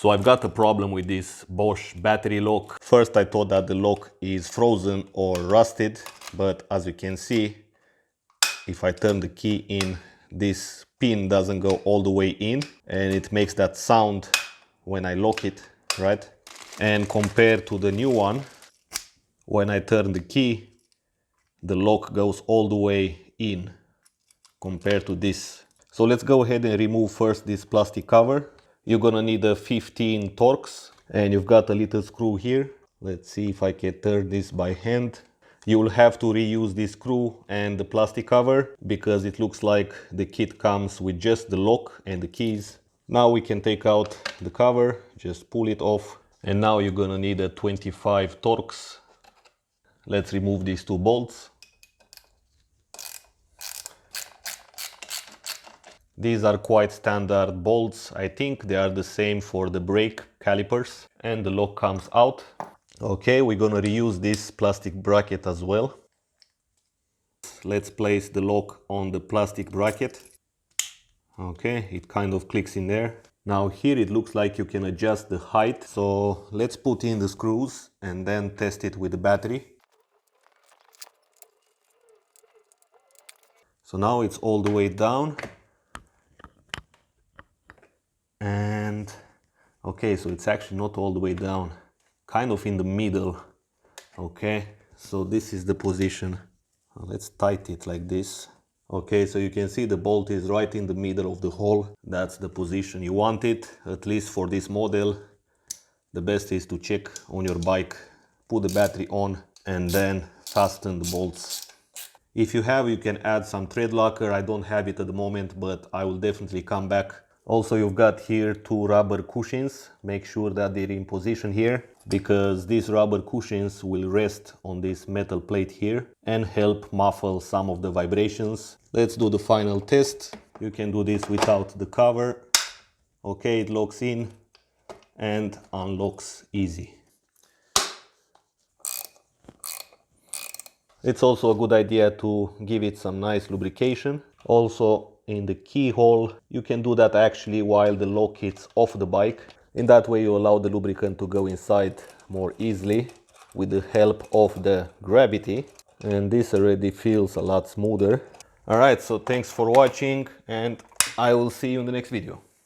So I've got a problem with this Bosch battery lock. First I thought that the lock is frozen or rusted, but as you can see, if I turn the key in, this pin doesn't go all the way in and it makes that sound when I lock it, right? And compared to the new one, when I turn the key, the lock goes all the way in compared to this. So let's go ahead and remove first this plastic cover. You're gonna need a 15 Torx and you've got a little screw here. Let's see if I can turn this by hand. You will have to reuse this screw and the plastic cover because it looks like the kit comes with just the lock and the keys. Now we can take out the cover, just pull it off. And now you're gonna need a 25 Torx. Let's remove these two bolts. These are quite standard bolts. I think they are the same for the brake calipers. And the lock comes out. Okay, we're gonna reuse this plastic bracket as well. Let's place the lock on the plastic bracket. Okay, it kind of clicks in there. Now here it looks like you can adjust the height. So let's put in the screws and then test it with the battery. So now it's all the way down. And okay, so it's actually not all the way down, kind of in the middle. Okay, so this is the position. Let's tighten it like this. Okay, so you can see the bolt is right in the middle of the hole. That's the position you want it, at least for this model. The best is to check on your bike, put the battery on and then fasten the bolts. If you have, you can add some thread locker. I don't have it at the moment, but I will definitely come back. Also, you've got here two rubber cushions. Make sure that they're in position here because these rubber cushions will rest on this metal plate here and help muffle some of the vibrations. Let's do the final test. You can do this without the cover. Okay, it locks in and unlocks easy. It's also a good idea to give it some nice lubrication. Also, in the keyhole, you can do that actually while the lock is off the bike. In that way you allow the lubricant to go inside more easily with the help of the gravity. And this already feels a lot smoother. Alright, so thanks for watching and I will see you in the next video.